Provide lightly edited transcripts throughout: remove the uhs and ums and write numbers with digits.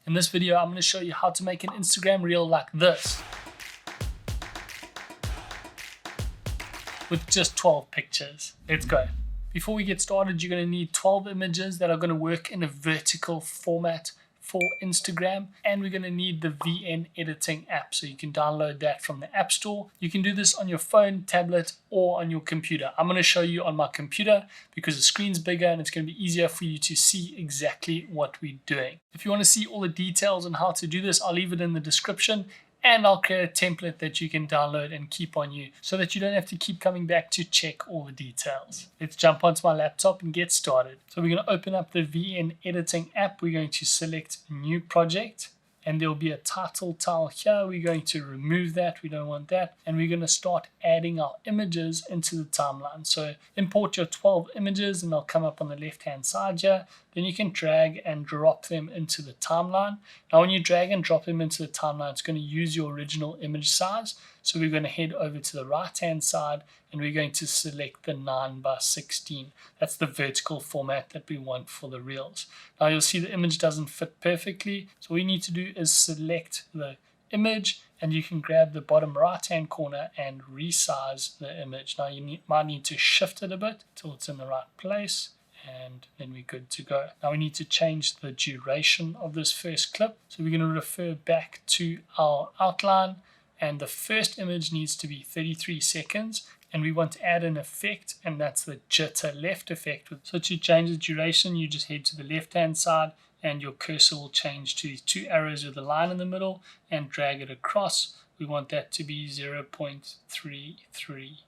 In this video, I'm going to show you how to make an Instagram reel like this with just 12 pictures. Let's go. Before we get started, you're going to need 12 images that are going to work in a vertical format for Instagram, and we're going to need the VN editing app, so you can download that from the App Store. You can do this on your phone, tablet, or on your computer. I'm going to show you on my computer because the screen's bigger and it's going to be easier for you to see exactly what we're doing. If you want to see all the details on how to do this, I'll leave it in the description, and I'll create a template that you can download and keep on you so that you don't have to keep coming back to check all the details. Let's jump onto my laptop and get started. So we're going to open up the VN editing app. We're going to select new project, and there'll be a title tile here. We're going to remove that. We don't want that. And we're going to start adding our images into the timeline. So import your 12 images and they'll come up on the left hand side here. Then you can drag and drop them into the timeline. Now when you drag and drop them into the timeline, it's going to use your original image size. So we're going to head over to the right hand side and we're going to select the 9:16. That's the vertical format that we want for the reels. Now you'll see the image doesn't fit perfectly. So all you need to do is select the image, and you can grab the bottom right hand corner and resize the image. Now you might need to shift it a bit till it's in the right place, and then we're good to go. Now we need to change the duration of this first clip. So we're going to refer back to our outline, and the first image needs to be 33 seconds. And we want to add an effect, and that's the jitter left effect. So to change the duration, you just head to the left hand side and your cursor will change to these two arrows with a line in the middle and drag it across. We want that to be 0.33.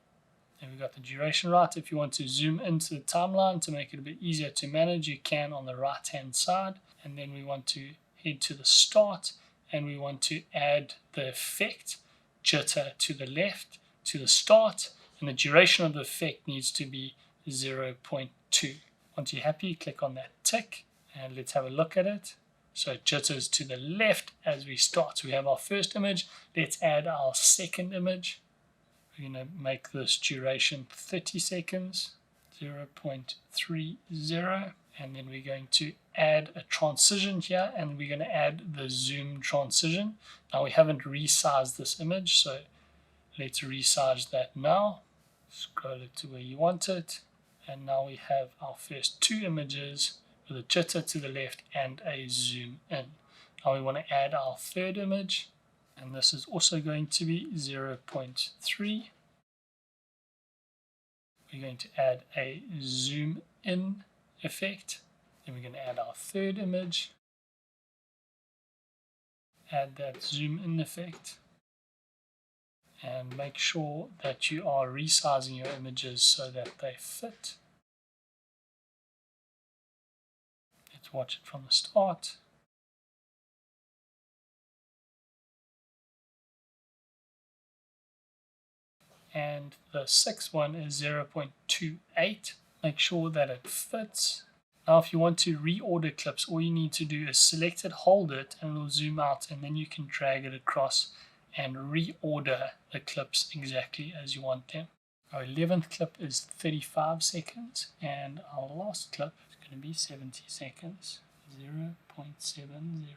And we got the duration right. If you want to zoom into the timeline to make it a bit easier to manage, you can on the right hand side. And then we want to head to the start and we want to add the effect jitter to the left to the start. And the duration of the effect needs to be 0.2. Once you're happy, click on that tick and let's have a look at it. So it jitters to the left as we start. So we have our first image. Let's add our second image. We're going to make this duration 30 seconds, 0.30. And then we're going to add a transition here, and we're going to add the zoom transition. Now we haven't resized this image, so let's resize that now. Scroll it to where you want it. And now we have our first two images with a jitter to the left and a zoom in. Now we want to add our third image, and this is also going to be 0.3. We're going to add a zoom in effect. Then we're going to add our third image. Add that zoom in effect. And make sure that you are resizing your images so that they fit. Let's watch it from the start. And the sixth one is 0.28. Make sure that it fits. Now if you want to reorder clips, all you need to do is select it, hold it, and it'll zoom out, and then you can drag it across and reorder the clips exactly as you want them. Our 11th clip is 35 seconds, and our last clip is going to be 70 seconds, 0.70.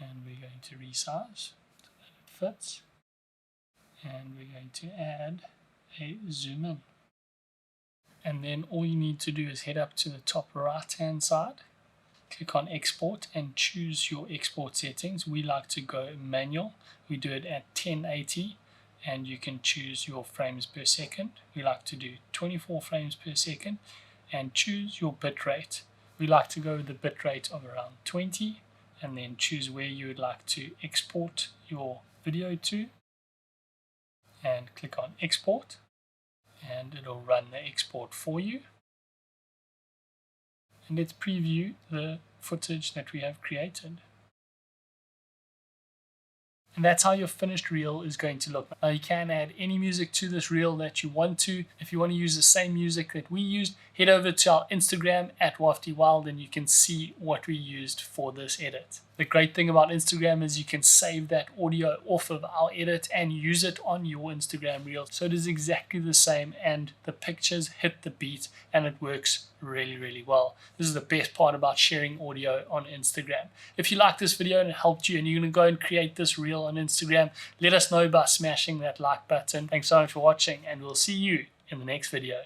And we're going to resize so that it fits. And we're going to add a zoom in. And then all you need to do is head up to the top right hand side, click on export and choose your export settings. We like to go manual. We do it at 1080 and you can choose your frames per second. We like to do 24 frames per second, and choose your bit rate. We like to go with the bit rate of around 20, and then choose where you would like to export your video to and click on export, and it'll run the export for you. And let's preview the footage that we have created. And that's how your finished reel is going to look. Now you can add any music to this reel that you want to. If you want to use the same music that we used, head over to our Instagram at WaftyWild and you can see what we used for this edit. The great thing about Instagram is you can save that audio off of our edit and use it on your Instagram Reels. So it is exactly the same and the pictures hit the beat and it works really, really well. This is the best part about sharing audio on Instagram. If you like this video and it helped you and you're going to go and create this reel on Instagram, let us know by smashing that like button. Thanks so much for watching and we'll see you in the next video.